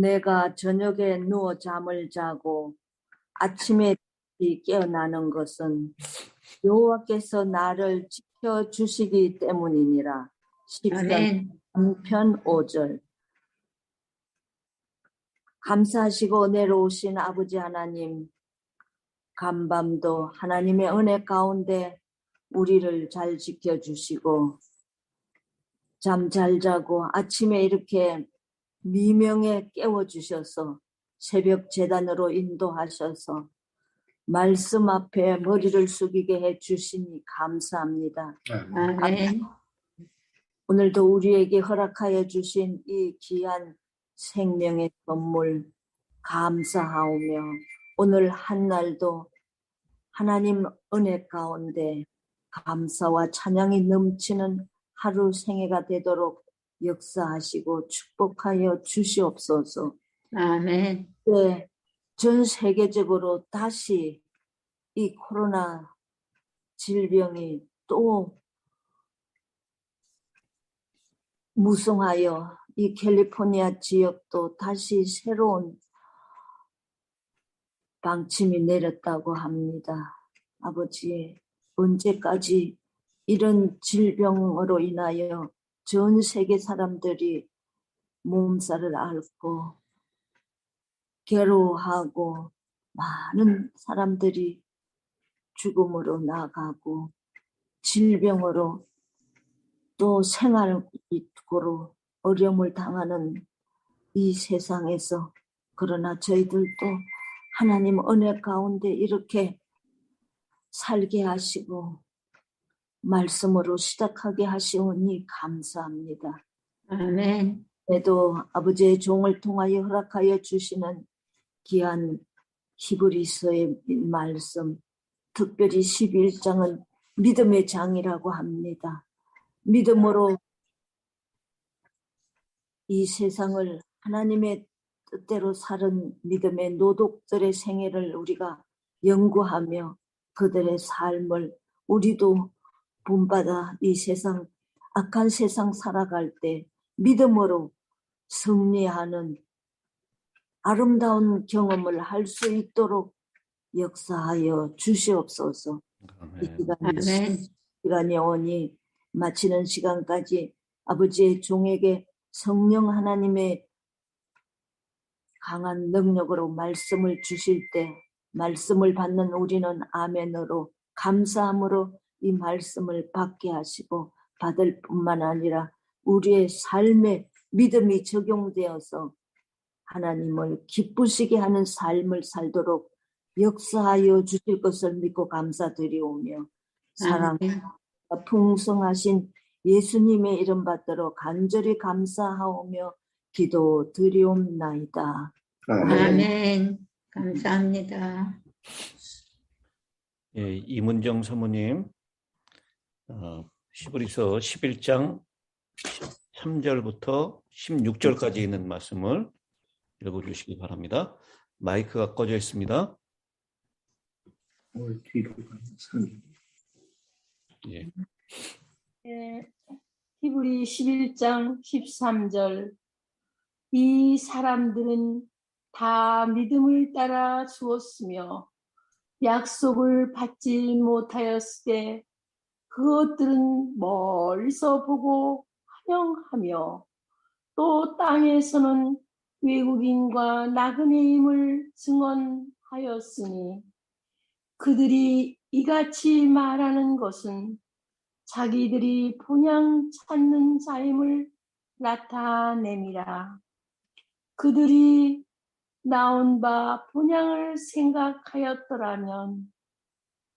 내가 저녁에 누워 잠을 자고 아침에 깨어나는 것은 여호와께서 나를 지켜주시기 때문이니라. 시편 아멘. 3편 5절. 감사하시고 내려오신 아버지 하나님, 간밤도 하나님의 은혜 가운데 우리를 잘 지켜주시고 잠 잘 자고 아침에 이렇게 미명에 깨워주셔서 새벽 제단으로 인도하셔서 말씀 앞에 머리를 숙이게 해주시니 감사합니다. 아멘. 오늘도 우리에게 허락하여 주신 이 귀한 생명의 선물 감사하오며 오늘 한날도 하나님 은혜 가운데 감사와 찬양이 넘치는 하루 생애가 되도록 역사하시고 축복하여 주시옵소서. 아멘. 네, 전 세계적으로 다시 이 코로나 질병이 또 무성하여 이 캘리포니아 지역도 다시 새로운 방침이 내렸다고 합니다. 아버지, 언제까지 이런 질병으로 인하여 전 세계 사람들이 몸살을 앓고 괴로워하고 많은 사람들이 죽음으로 나가고 질병으로 또 생활고로 어려움을 당하는 이 세상에서 그러나 저희들도 하나님 은혜 가운데 이렇게 살게 하시고 말씀으로 시작하게 하시오니 감사합니다. 아멘. 그래도 아버지의 종을 통하여 허락하여 주시는 귀한 히브리서의 말씀, 특별히 11장은 믿음의 장이라고 합니다. 믿음으로 이 세상을 하나님의 뜻대로 사는 믿음의 노독들의 생애를 우리가 연구하며 그들의 삶을 우리도 본받아 이 세상, 악한 세상 살아갈 때 믿음으로 승리하는 아름다운 경험을 할 수 있도록 역사하여 주시옵소서. 이 시간이 오니 마치는 시간까지 아버지의 종에게 성령 하나님의 강한 능력으로 말씀을 주실 때 말씀을 받는 우리는 아멘으로 감사함으로 이 말씀을 받게 하시고 받을 뿐만 아니라 우리의 삶에 믿음이 적용되어서 하나님을 기쁘시게 하는 삶을 살도록 역사하여 주실 것을 믿고 감사드리오며 사랑과 풍성하신 예수님의 이름 받들어 간절히 감사하오며 기도드리옵나이다. 아멘. 감사합니다. 예, 이문정 사모님, 히브리서 11장 3절부터 16절까지 있는 말씀을 읽어주시기 바랍니다. 마이크가 꺼져 있습니다. 예. 히브리 11장 13절. 이 사람들은 다 믿음을 따라 주었으며 약속을 받지 못하였을 때 그것들은 멀리서 보고 환영하며 또 땅에서는 외국인과 나그네임을 증언하였으니 그들이 이같이 말하는 것은 자기들이 본향 찾는 자임을 나타냄이라. 그들이 나온 바 본향을 생각하였더라면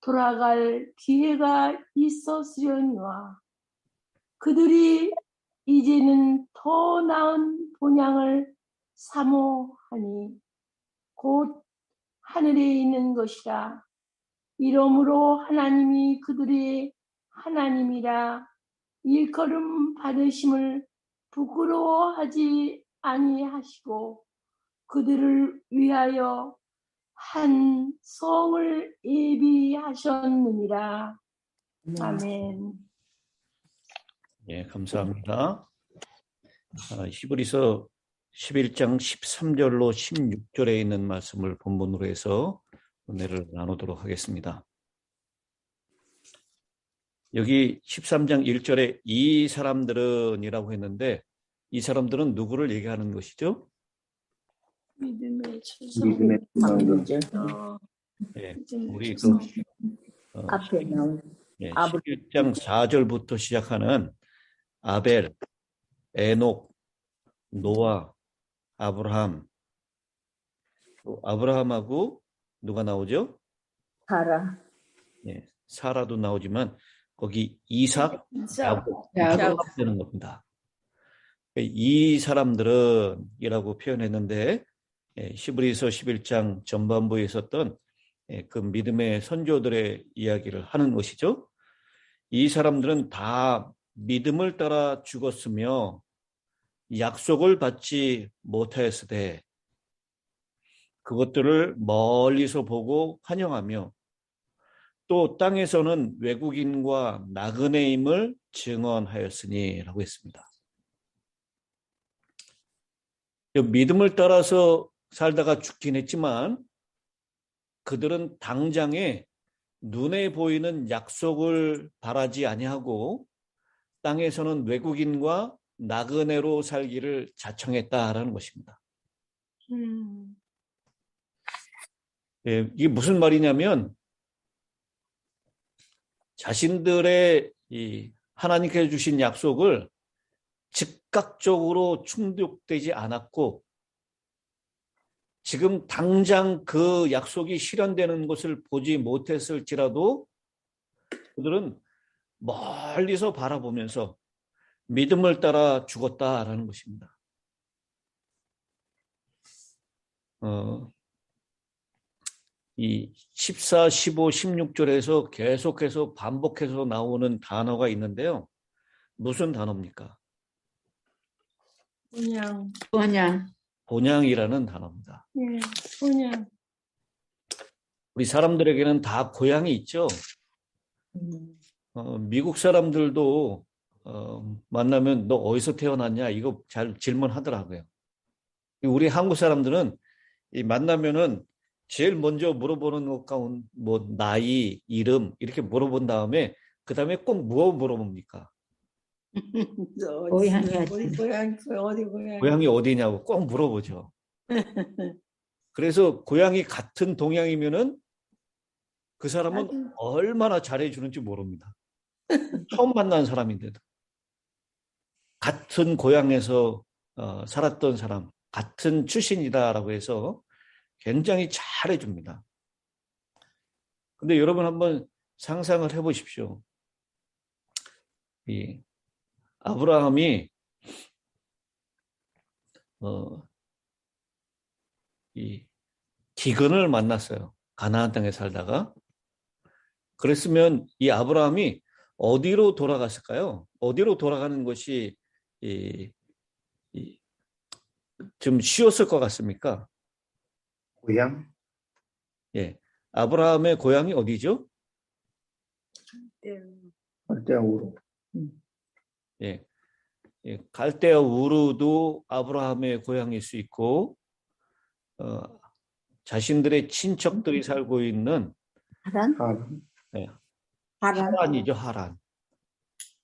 돌아갈 기회가 있었으려니와 그들이 이제는 더 나은 본향을 사모하니 곧 하늘에 있는 것이라. 이러므로 하나님이 그들의 하나님이라 일컬음 받으심을 부끄러워하지 아니하시고 그들을 위하여 한 성을 예비하셨느니라. 아멘. 예, 감사합니다. 히브리서 11장 13절로 16절에 있는 말씀을 본문으로 해서 은혜를 나누도록 하겠습니다. 여기 13장 1절에 이 사람들은이라고 했는데 이 사람들은 누구를 얘기하는 것이죠? 믿음의 믿음의 방문제 네, 믿음의 우리 최선. 앞에 나온 11장 4절부터 시작하는 아벨, 에녹, 노아, 아브라함. 또 아브라함하고 누가 나오죠? 사라 네, 사라도 나오지만 거기 이삭, 야곱 되는 겁니다. 이 사람들은이라고 표현했는데 히브리서 11장 전반부에 있었던 그 믿음의 선조들의 이야기를 하는 것이죠. 이 사람들은 다 믿음을 따라 죽었으며 약속을 받지 못하였으되 그것들을 멀리서 보고 환영하며 또 땅에서는 외국인과 나그네임을 증언하였으니 라고 했습니다. 믿음을 따라서 살다가 죽긴 했지만 그들은 당장에 눈에 보이는 약속을 바라지 아니하고 땅에서는 외국인과 나그네로 살기를 자청했다라는 것입니다. 이게 무슨 말이냐면 자신들의 이 하나님께서 주신 약속을 즉각적으로 충족되지 않았고 지금 당장 그 약속이 실현되는 것을 보지 못했을지라도 그들은 멀리서 바라보면서 믿음을 따라 죽었다라는 것입니다. 이 14, 15, 16절에서 계속해서 반복해서 나오는 단어가 있는데요. 무슨 단어입니까? 본향. 본향이라는 단어입니다. 예, 본향. 우리 사람들에게는 다 고향이 있죠. 미국 사람들도 만나면 너 어디서 태어났냐 이거 잘 질문하더라고요. 우리 한국 사람들은 이 만나면은 제일 먼저 물어보는 것 가운데 뭐 나이, 이름 이렇게 물어본 다음에 그 다음에 꼭 뭐 물어봅니까? 고향이 우리 어디 고향 고향이 어디냐고 꼭 물어보죠. 그래서 고향이 같은 동양이면은 그 사람은 얼마나 잘해주는지 모릅니다. 처음 만난 사람인데도 같은 고향에서 살았던 사람, 같은 출신이다라고 해서 굉장히 잘해줍니다. 근데 여러분 한번 상상을 해보십시오. 이 아브라함이 이 기근을 만났어요. 가나안 땅에 살다가. 그랬으면 이 아브라함이 어디로 돌아갔을까요? 어디로 돌아가는 것이 좀 쉬웠을 것 같습니까? 고향? 예, 아브라함의 고향이 어디죠? 갈대아 우르. 예, 갈대아 우르도 아브라함의 고향일 수 있고, 자신들의 친척들이 살고 있는 하란? 예, 하란. 하란이죠, 하란.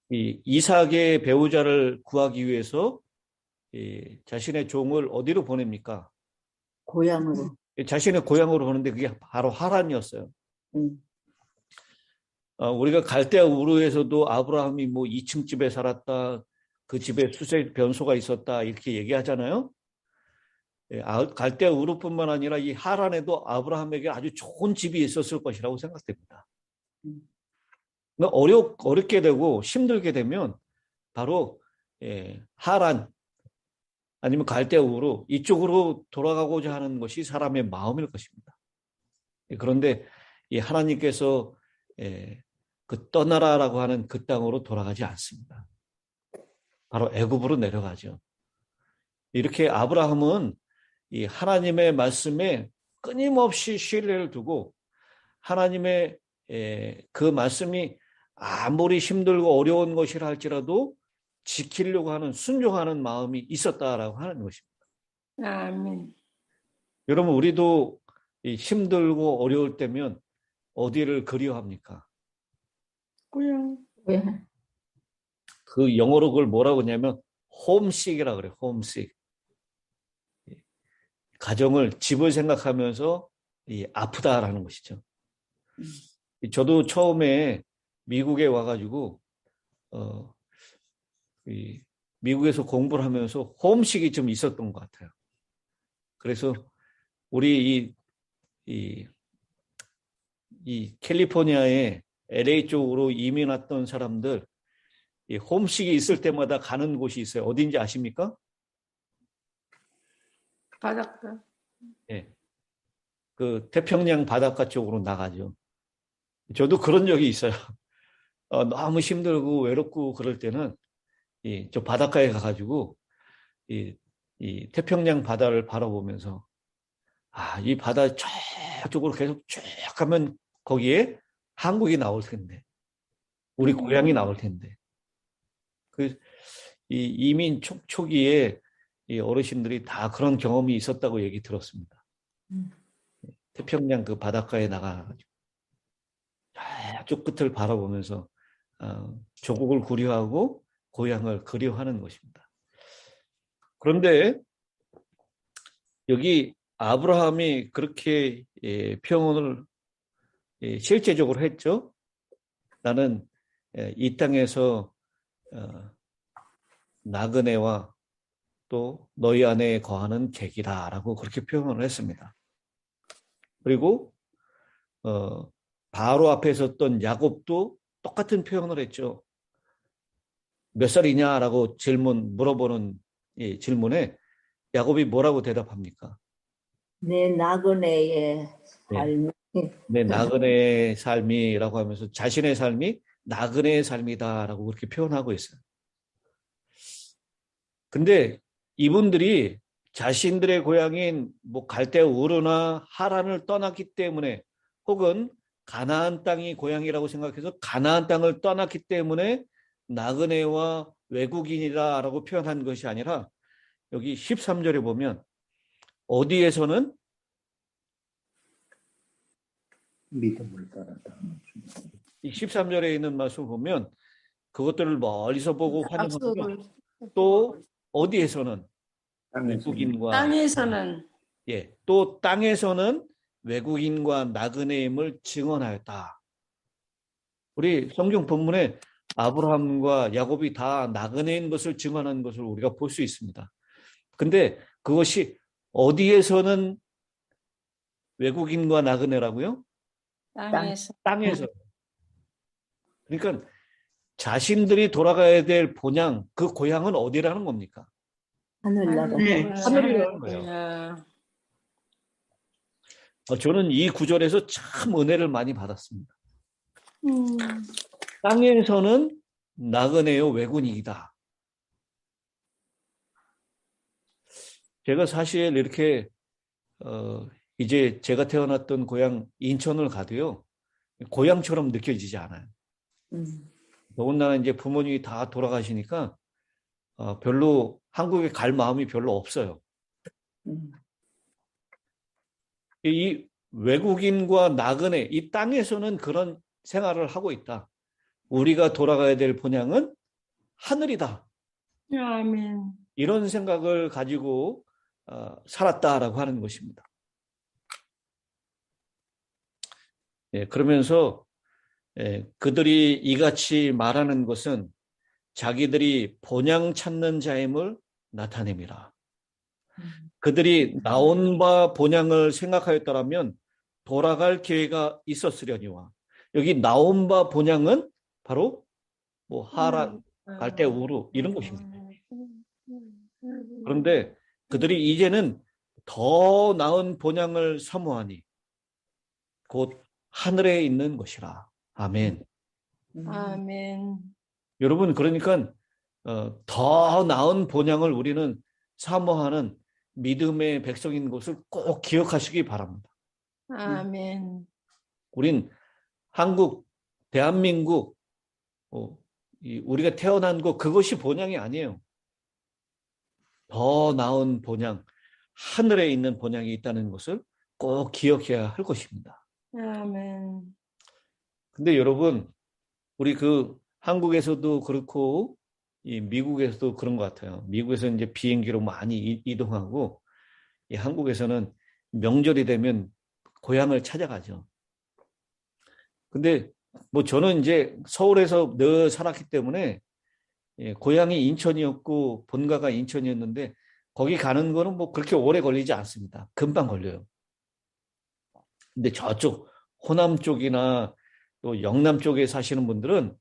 이 이삭의 배우자를 구하기 위해서 자신의 종을 어디로 보냅니까? 고향으로. 자신의 고향으로 보는데 그게 바로 하란이었어요. 우리가 갈대아 우르에서도 아브라함이 뭐 2층 집에 살았다, 그 집에 수색 변소가 있었다 이렇게 얘기하잖아요. 갈대아 우르뿐만 아니라 이 하란에도 아브라함에게 아주 좋은 집이 있었을 것이라고 생각됩니다. 어렵게 되고 힘들게 되면 바로 하란 아니면 갈대아 우르 이쪽으로 돌아가고자 하는 것이 사람의 마음일 것입니다. 그런데 이 하나님께서 그 떠나라라고 하는 그 땅으로 돌아가지 않습니다. 바로 애굽으로 내려가죠. 이렇게 아브라함은 이 하나님의 말씀에 끊임없이 신뢰를 두고 하나님의 그 말씀이 아무리 힘들고 어려운 것이라 할지라도 지키려고 하는 순종하는 마음이 있었다라고 하는 것입니다. 아멘. 여러분, 우리도 이 힘들고 어려울 때면 어디를 그리워합니까? 고향. 고향. 그 영어로 그걸 뭐라고 하냐면 홈식이라 그래요. 홈식. 가정을, 집을 생각하면서 아프다라는 것이죠. 저도 처음에 미국에 와가지고 미국에서 공부를 하면서 홈식이 좀 있었던 것 같아요. 그래서 우리 이 캘리포니아의 LA 쪽으로 이민 왔던 사람들, 이 홈식이 있을 때마다 가는 곳이 있어요. 어딘지 아십니까? 바닷가. 예. 그 태평양 바닷가 쪽으로 나가죠. 저도 그런 적이 있어요. 너무 힘들고 외롭고 그럴 때는 저 바닷가에 가가지고 이 태평양 바다를 바라보면서 이 바다 저쪽으로 계속 쭉 가면 거기에 한국이 나올 텐데, 우리 고향이 나올 텐데. 이 이민 초기에 이 어르신들이 다 그런 경험이 있었다고 얘기 들었습니다. 태평양 그 바닷가에 나가가지고 쭉 끝을 바라보면서 조국을 그리워하고 고향을 그리워하는 것입니다. 그런데 여기 아브라함이 그렇게 표현을 실제적으로 했죠. 나는 이 땅에서 나그네와 또 너희 안에 거하는 객이다라고 그렇게 표현을 했습니다. 그리고 바로 앞에 섰던 야곱도 똑같은 표현을 했죠. 몇 살이냐라고 물어보는 질문에 야곱이 뭐라고 대답합니까? 내 나그네의 삶이 내 나그네의 삶이라고 하면서 자신의 삶이 나그네의 삶이다라고 그렇게 표현하고 있어요. 근데 이분들이 자신들의 고향인 뭐 갈대아 우르나 하란을 떠났기 때문에, 혹은 가나안 땅이 고향이라고 생각해서 가나안 땅을 떠났기 때문에 나그네와 외국인이다라고 표현한 것이 아니라, 여기 13절에 보면 어디에서는 믿음을 따랐다. 이 13절에 있는 말씀을 보면 그것들을 멀리서 보고 환영하며, 앞서를 또 어디에서는 땅에서 외국인과 땅에서는 또 땅에서는 외국인과 나그네임을 증언하였다. 우리 성경 본문에 아브라함과 야곱이 다 나그네인 것을 증언한 것을 우리가 볼 수 있습니다. 근데 그것이 어디에서는 외국인과 나그네라고요? 땅에서. 땅에서. 그러니까 자신들이 돌아가야 될 본향, 그 고향은 어디라는 겁니까? 하늘나라. 하늘이라는 거예요. 저는 이 구절에서 참 은혜를 많이 받았습니다. 땅에서는 나그네요 외국인이다. 제가 사실 이렇게 이제 제가 태어났던 고향 인천을 가도요, 고향처럼 느껴지지 않아요. 더군다나 이제 부모님이 다 돌아가시니까 별로 한국에 갈 마음이 별로 없어요. 이 외국인과 나그네, 이 땅에서는 그런 생활을 하고 있다. 우리가 돌아가야 될 본향은 하늘이다. 아멘. 이런 생각을 가지고 살았다라고 하는 것입니다. 그러면서 그들이 이같이 말하는 것은 자기들이 본향 찾는 자임을 나타냅니다. 그들이 나온 바 본향을 생각하였더라면 돌아갈 기회가 있었으려니와, 여기 나온 바 본향은 바로 뭐 하란, 갈대아 우르 이런 것입니다. 그런데 그들이 이제는 더 나은 본향을 사모하니 곧 하늘에 있는 것이라. 아멘. 아멘. 여러분, 그러니까 더 나은 본향을 우리는 사모하는 믿음의 백성인 것을 꼭 기억하시기 바랍니다. 아멘. 우린 한국, 대한민국, 우리가 태어난 곳, 그것이 본향이 아니에요. 더 나은 본향, 하늘에 있는 본향이 있다는 것을 꼭 기억해야 할 것입니다. 아멘. 근데 여러분, 우리 그 한국에서도 그렇고 이 미국에서도 그런 것 같아요. 미국에서 이제 비행기로 많이 이동하고 이 한국에서는 명절이 되면 고향을 찾아가죠. 근데 뭐 저는 이제 서울에서 늘 살았기 때문에 고향이 인천이었고 본가가 인천이었는데 거기 가는 거는 뭐 그렇게 오래 걸리지 않습니다. 금방 걸려요. 근데 저쪽 호남 쪽이나 또 영남 쪽에 사시는 분들은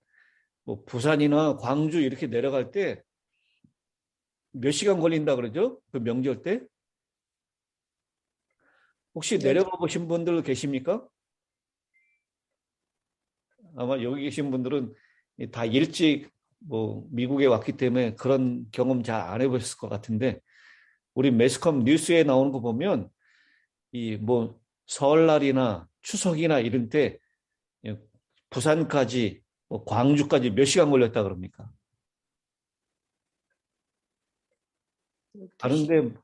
뭐 부산이나 광주 이렇게 내려갈 때 몇 시간 걸린다 그러죠? 그 명절 때? 혹시 내려가 보신 분들 계십니까? 아마 여기 계신 분들은 다 일찍 뭐 미국에 왔기 때문에 그런 경험 잘 안 해보셨을 것 같은데 우리 매스컴 뉴스에 나오는 거 보면 이 뭐 설날이나 추석이나 이런 때 부산까지 뭐 광주까지 몇 시간 걸렸다 그럽니까? 가는데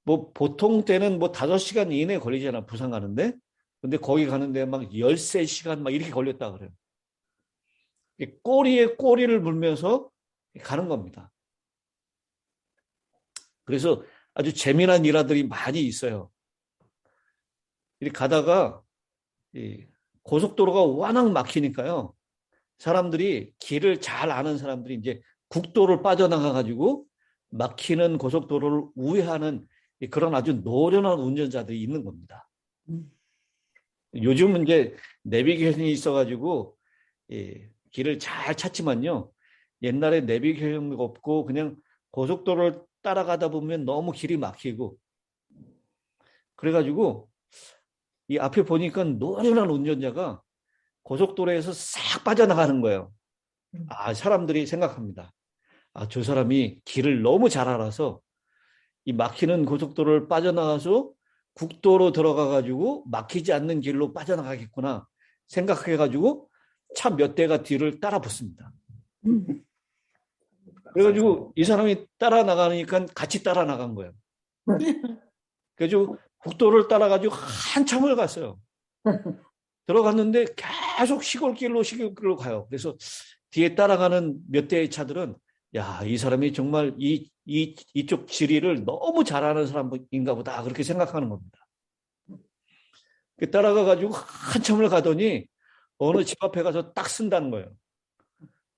뭐 보통 때는 뭐 5시간 이내 걸리잖아 부산 가는데 근데 거기 가는데 막 13시간 막 이렇게 걸렸다 그래요. 꼬리에 꼬리를 물면서 가는 겁니다. 그래서 아주 재미난 일화들이 많이 있어요. 이렇게 가다가 고속도로가 워낙 막히니까요. 사람들이 길을 잘 아는 사람들이 이제 국도를 빠져나가 가지고 막히는 고속도로를 우회하는 그런 아주 노련한 운전자들이 있는 겁니다. 요즘은 이제 내비게이션이 있어가지고 길을 잘 찾지만요. 옛날에 내비게이션이 없고 그냥 고속도로를 따라가다 보면 너무 길이 막히고 그래가지고 이 앞에 보니까 노련한 운전자가 고속도로에서 싹 빠져나가는 거예요. 아, 사람들이 생각합니다. 아, 저 사람이 길을 너무 잘 알아서 이 막히는 고속도로를 빠져나가서 국도로 들어가가지고 막히지 않는 길로 빠져나가겠구나 생각해가지고 차 몇 대가 뒤를 따라 붙습니다. 그래가지고 이 사람이 따라 나가니까 같이 따라 나간 거예요. 그래가지고 국도를 따라가지고 한참을 갔어요. 들어갔는데 계속 시골길로 가요. 그래서 뒤에 따라가는 몇 대의 차들은 야, 이 사람이 정말 이쪽 지리를 너무 잘 아는 사람인가 보다 그렇게 생각하는 겁니다. 따라가가지고 한참을 가더니 어느 집 앞에 가서 딱 쓴다는 거예요.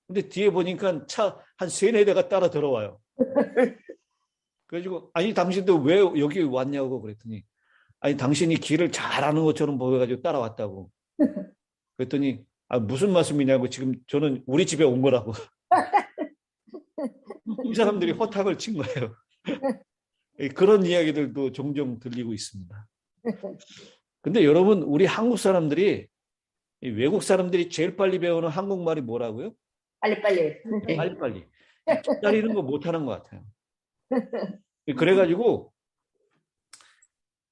근데 뒤에 보니까 차 한 3-4대가 따라 들어와요. 그래가지고 아니 당신도 왜 여기 왔냐고 그랬더니 아니 당신이 길을 잘 아는 것처럼 보여가지고 따라왔다고. 그랬더니 아, 무슨 말씀이냐고 지금 저는 우리 집에 온 거라고. 이 사람들이 허탁을 친 거예요. 그런 이야기들도 종종 들리고 있습니다. 근데 여러분 우리 한국 사람들이 외국 사람들이 제일 빨리 배우는 한국말이 뭐라고요? 빨리빨리. 빨리빨리. 기다리는 거 못하는 것 같아요. 그래가지고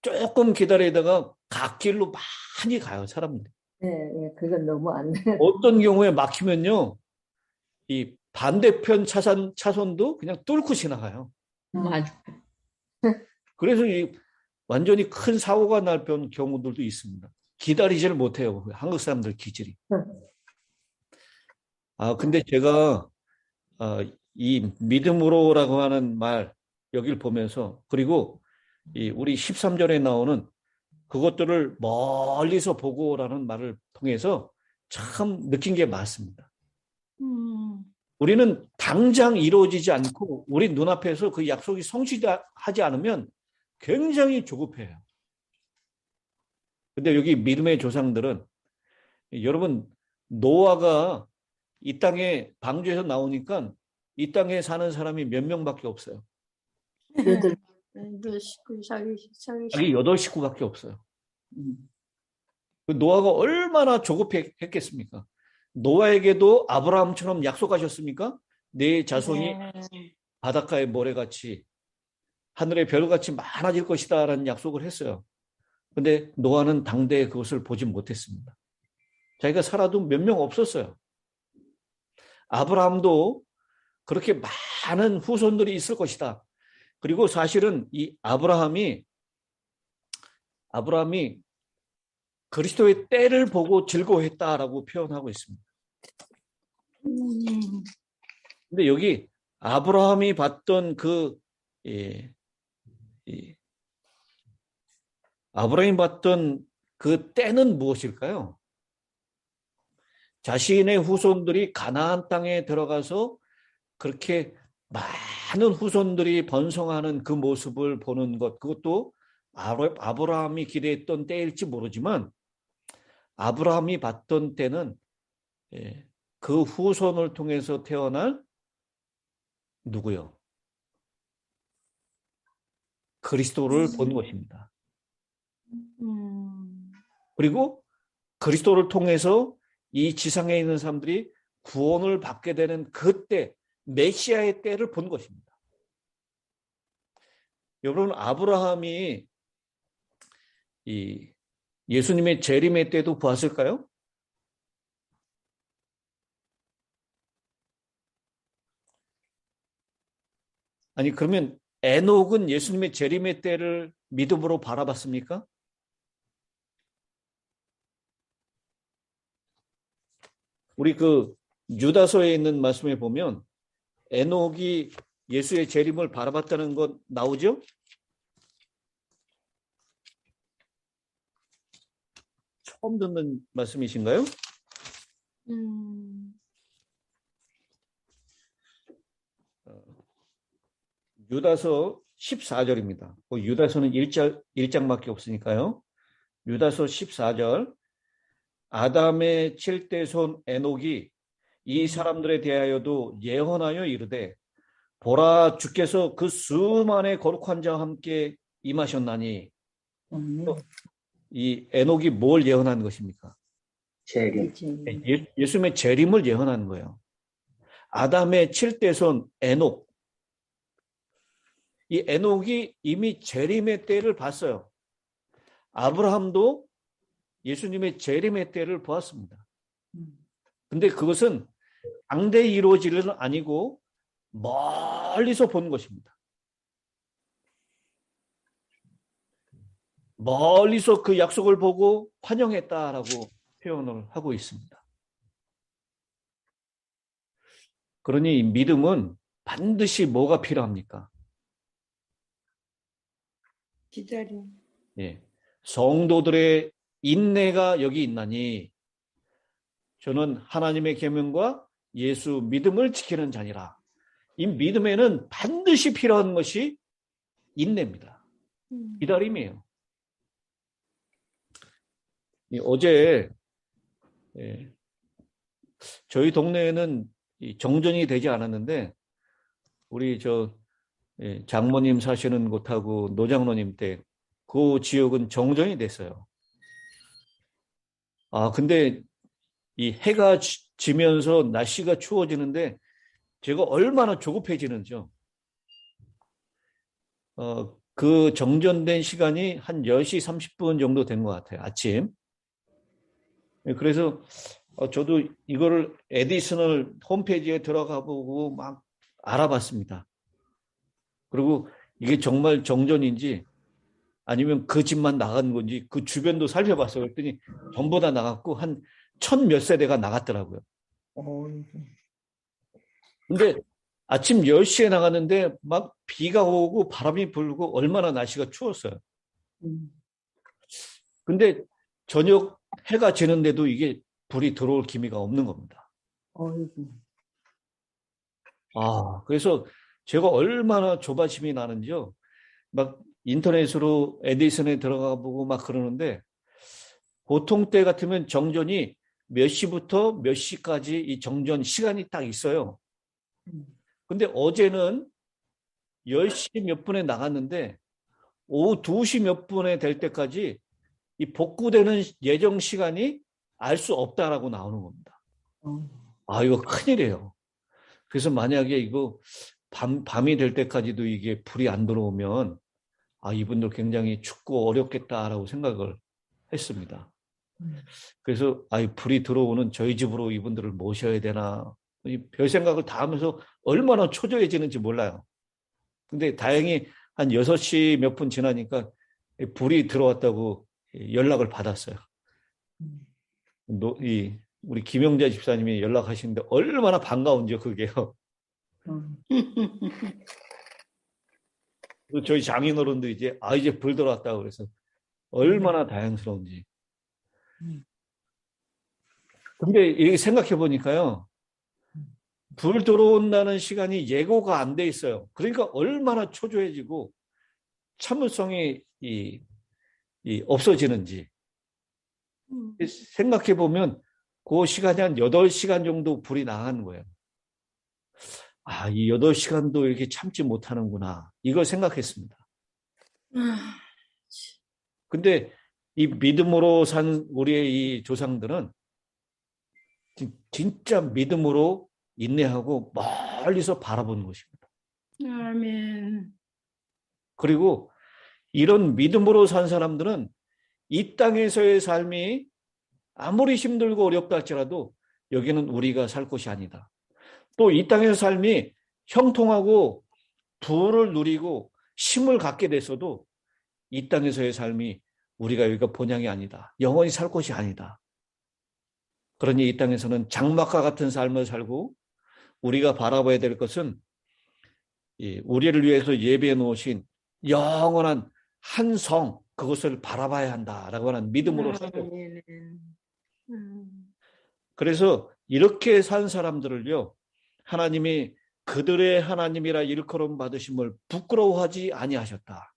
조금 기다리다가 갓길로 많이 가요, 사람들이. 네, 그건 너무 안 돼. 어떤 경우에 막히면요, 이 반대편 차선도 그냥 뚫고 지나가요. 맞아. 그래서 이 완전히 큰 사고가 날 경우들도 있습니다. 기다리지를 못해요, 한국 사람들 기질이. 아, 근데 제가 이 믿음으로라고 하는 말 여기를 보면서 그리고 우리 13절에 나오는 그것들을 멀리서 보고라는 말을 통해서 참 느낀 게 많습니다. 우리는 당장 이루어지지 않고 우리 눈앞에서 그 약속이 성취하지 않으면 굉장히 조급해요. 근데 여기 믿음의 조상들은 여러분 노아가 이 땅에 방주에서 나오니까 이 땅에 사는 사람이 몇 명밖에 없어요. 자기 8식구밖에 없어요. 노아가 얼마나 조급했겠습니까? 노아에게도 아브라함처럼 약속하셨습니까? 내 자손이 바닷가의 모래같이 하늘의 별같이 많아질 것이다 라는 약속을 했어요. 근데 노아는 당대에 그것을 보지 못했습니다. 자기가 살아도 몇 명 없었어요. 아브라함도 그렇게 많은 후손들이 있을 것이다. 그리고 사실은 이 아브라함이 아브라함이 그리스도의 때를 보고 즐거워했다라고 표현하고 있습니다. 근데 여기 아브라함이 봤던 아브라함이 봤던 그 때는 무엇일까요? 자신의 후손들이 가나안 땅에 들어가서 그렇게 많은 후손들이 번성하는 그 모습을 보는 것, 그것도 아브라함이 기대했던 때일지 모르지만 아브라함이 봤던 때는 그 후손을 통해서 태어날 누구요? 그리스도를 본 것입니다. 그리고 그리스도를 통해서 이 지상에 있는 사람들이 구원을 받게 되는 그때, 메시아의 때를 본 것입니다. 여러분, 아브라함이 이 예수님의 재림의 때도 보았을까요? 아니, 그러면 에녹은 예수님의 재림의 때를 믿음으로 바라봤습니까? 우리 그 유다서에 있는 말씀에 보면 에녹이 예수의 재림을 바라봤다는 것 나오죠? 처음 듣는 말씀이신가요? 유다서 14절입니다. 유다서는 1장밖에 없으니까요. 유다서 14절. 아담의 7대 손 에녹이 이 사람들에 대하여도 예언하여 이르되 보라 주께서 그 수만의 거룩한 자와 함께 임하셨나니. 이 에녹이 뭘 예언한 것입니까? 재림. 예수님의 재림을 예언하는 거예요. 아담의 7대 손 에녹. 이 에녹이 이미 재림의 때를 봤어요. 아브라함도 예수님의 재림의 때를 보았습니다. 근데 그것은 당대에 이루어질 일은 아니고 멀리서 본 것입니다. 멀리서 그 약속을 보고 환영했다라고 표현을 하고 있습니다. 그러니 믿음은 반드시 뭐가 필요합니까? 기다림. 예, 성도들의 인내가 여기 있나니 저는 하나님의 계명과 예수 믿음을 지키는 자니라. 이 믿음에는 반드시 필요한 것이 인내입니다. 기다림이에요. 어제 저희 동네에는 정전이 되지 않았는데 우리 장모님 사시는 곳하고 노장로님 댁 그 지역은 정전이 됐어요. 근데 이 해가 지면서 날씨가 추워지는데 제가 얼마나 조급해지는지요. 그 정전된 시간이 한 10시 30분 정도 된 것 같아요. 아침. 그래서 저도 이거를 에디슨을 홈페이지에 들어가 보고 막 알아봤습니다. 그리고 이게 정말 정전인지 아니면 그 집만 나간 건지 그 주변도 살펴봤어요. 그랬더니 전부 다 나갔고 한 1000몇 세대가 나갔더라고요. 근데 아침 10시에 나갔는데 막 비가 오고 바람이 불고 얼마나 날씨가 추웠어요. 근데 저녁 해가 지는데도 이게 불이 들어올 기미가 없는 겁니다. 그래서 제가 얼마나 조바심이 나는지요. 막 인터넷으로 에디슨에 들어가 보고 막 그러는데 보통 때 같으면 정전이 몇 시부터 몇 시까지 이 정전 시간이 딱 있어요. 근데 어제는 10시 몇 분에 나갔는데 오후 2시 몇 분에 될 때까지 이 복구되는 예정 시간이 알 수 없다라고 나오는 겁니다. 이거 큰일이에요. 그래서 만약에 이거 밤이 될 때까지도 이게 불이 안 들어오면 이분들 굉장히 춥고 어렵겠다라고 생각을 했습니다. 그래서 불이 들어오는 저희 집으로 이분들을 모셔야 되나 별 생각을 다 하면서 얼마나 초조해지는지 몰라요. 근데 다행히 한 6시 몇 분 지나니까 불이 들어왔다고 연락을 받았어요. 우리 김영자 집사님이 연락하시는데 얼마나 반가운지요, 그게요. 저희 장인어른도 이제 불 들어왔다고 그래서 얼마나 다행스러운지. 근데 이렇게 생각해 보니까요, 불 들어온다는 시간이 예고가 안 돼 있어요. 그러니까 얼마나 초조해지고 참을성이 없어지는지. 생각해 보면 그 시간이 한 8시간 정도 불이 나가는 거예요. 이 8시간도 이렇게 참지 못하는구나. 이걸 생각했습니다. 근데 이 믿음으로 산 우리의 이 조상들은 진짜 믿음으로 인내하고 멀리서 바라보는 것입니다. 아멘. 그리고 이런 믿음으로 산 사람들은 이 땅에서의 삶이 아무리 힘들고 어렵다 할지라도 여기는 우리가 살 곳이 아니다. 또 이 땅에서 삶이 형통하고 부를 누리고 힘을 갖게 됐어도 이 땅에서의 삶이 우리가 여기가 본향이 아니다. 영원히 살 곳이 아니다. 그러니 이 땅에서는 장막과 같은 삶을 살고 우리가 바라봐야 될 것은 우리를 위해서 예배해 놓으신 영원한 한 성, 그것을 바라봐야 한다라고 하는 믿음으로 살고. 그래서 이렇게 산 사람들을요, 하나님이 그들의 하나님이라 일컬음 받으심을 부끄러워하지 아니하셨다.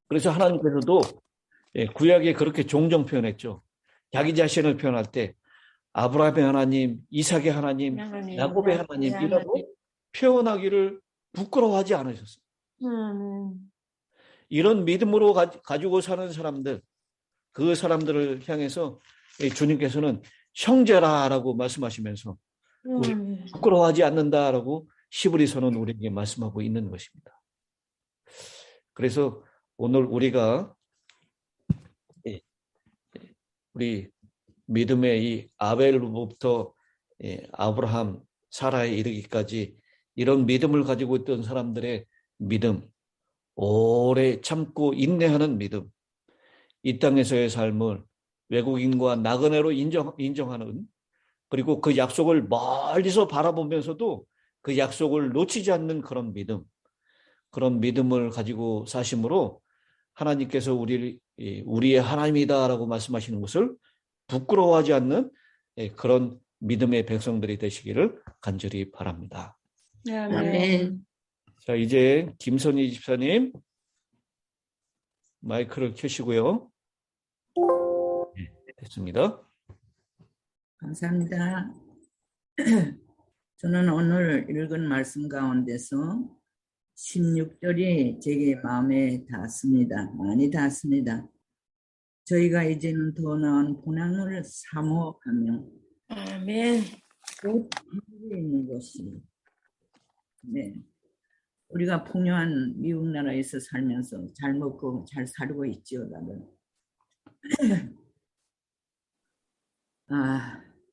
그래서 하나님께서도 구약에 그렇게 종종 표현했죠. 자기 자신을 표현할 때 아브라함의 하나님, 이삭의 하나님, 야곱의 하나님이라고 표현하기를 부끄러워하지 않으셨어요. 이런 믿음으로 가지고 사는 사람들, 그 사람들을 향해서 주님께서는 형제라라고 말씀하시면서 우리 부끄러워하지 않는다라고 히브리서는 우리에게 말씀하고 있는 것입니다. 그래서 오늘 우리가 우리 믿음의 이 아벨로부터 아브라함, 사라에 이르기까지 이런 믿음을 가지고 있던 사람들의 믿음, 오래 참고 인내하는 믿음, 이 땅에서의 삶을 외국인과 나그네로 인정하는, 그리고 그 약속을 멀리서 바라보면서도 그 약속을 놓치지 않는 그런 믿음, 그런 믿음을 가지고 사심으로 하나님께서 우리의 하나님이다라고 말씀하시는 것을 부끄러워하지 않는 그런 믿음의 백성들이 되시기를 간절히 바랍니다. 아멘. 자, 이제 김선희 집사님 마이크를 켜시고요. 네, 됐습니다. 감사합니다. 저는 오늘 읽은 말씀 가운데서 16절이 제게 마음에 닿았습니다. 많이 닿았습니다. 저희가 이제는 더 나은 본향을 사모하며 아멘. 곧 하늘에 있는 곳이, 우리가 풍요한 미국 나라에서 살면서 잘 먹고 잘 살고 있지요, 다들.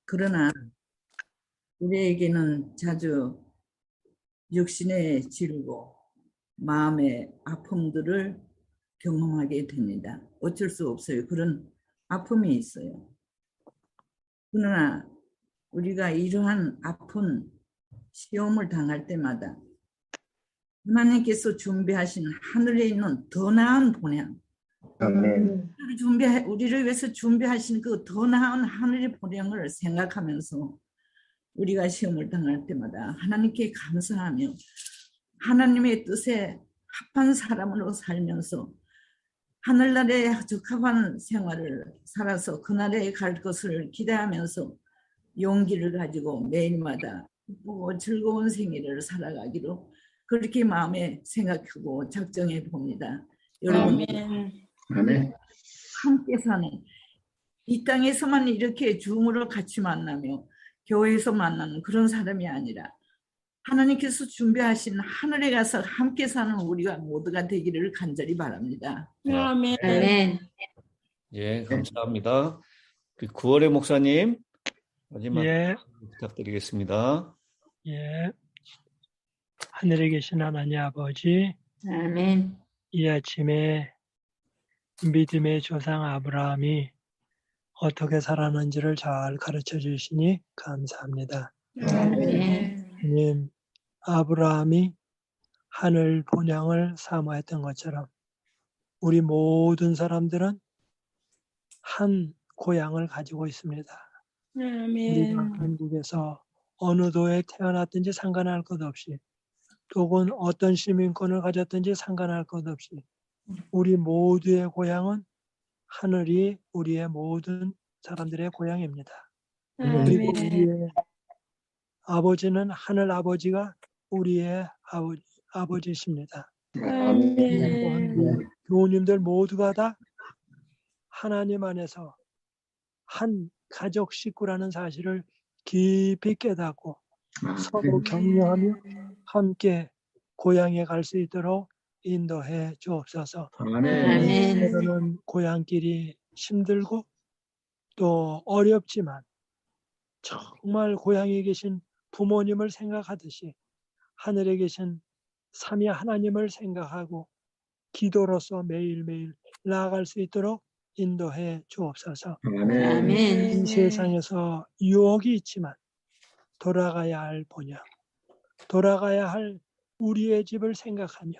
그러나 우리에게는 자주 육신의 질고 마음의 아픔들을 경험하게 됩니다. 어쩔 수 없어요. 그런 아픔이 있어요. 그러나 우리가 이러한 아픈 시험을 당할 때마다 하나님께서 준비하신 하늘에 있는 더 나은 본향, 아멘. 우리를 위해서 준비하신 그 더 나은 하늘의 본향을 생각하면서 우리가 시험을 당할 때마다 하나님께 감사하며 하나님의 뜻에 합한 사람으로 살면서 하늘나라에 적합한 생활을 살아서 그날에 갈 것을 기대하면서 용기를 가지고 매일마다 기쁘고 즐거운 생일을 살아가기로 그렇게 마음에 생각하고 작정해 봅니다. 여러분, 아멘. 함께 사는, 이 땅에서만 이렇게 줌으로 같이 만나며 교회에서 만나는 그런 사람이 아니라 하나님께서 준비하신 하늘에 가서 함께 사는 우리가 모두가 되기를 간절히 바랍니다. 아멘. 아멘. 예, 감사합니다. 그 9월의 목사님 마지막 부탁드리겠습니다. 예. 하늘에 계신 하나님 아버지, 아멘. 이 아침에 믿음의 조상 아브라함이 어떻게 살았는지를 잘 가르쳐 주시니 감사합니다. 아멘. 주님, 아브라함이 하늘 본향을 사모했던 것처럼 우리 모든 사람들은 한 고향을 가지고 있습니다. 우리가 아멘. 한국에서 어느 도에 태어났든지 상관할 것 없이, 혹은 어떤 시민권을 가졌든지 상관할 것 없이 우리 모두의 고향은 하늘이 우리의 모든 사람들의 고향입니다. 그리고 아멘. 우리의 아버지는 하늘 아버지가 우리의 아버지십니다. 아멘. 교우님들 모두가 다 하나님 안에서 한 가족 식구라는 사실을 깊이 깨닫고 서로 격려하며 함께 고향에 갈 수 있도록 인도해 주옵소서. 아멘. 때로는 고향길이 힘들고 또 어렵지만 정말 고향에 계신 부모님을 생각하듯이 하늘에 계신 삼위 하나님을 생각하고 기도로서 매일매일 나아갈 수 있도록 인도해 주옵소서. 아멘. 이 세상에서 유혹이 있지만 돌아가야 할 본향, 돌아가야 할 우리의 집을 생각하며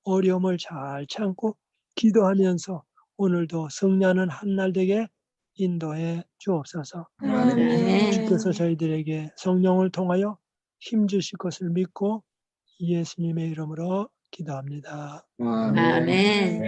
어려움을 잘 참고 기도하면서 오늘도 승리하는 한날 되게 인도해 주옵소서. 아멘. 주께서 저희들에게 성령을 통하여 힘주실 것을 믿고 예수님의 이름으로 기도합니다. 아멘.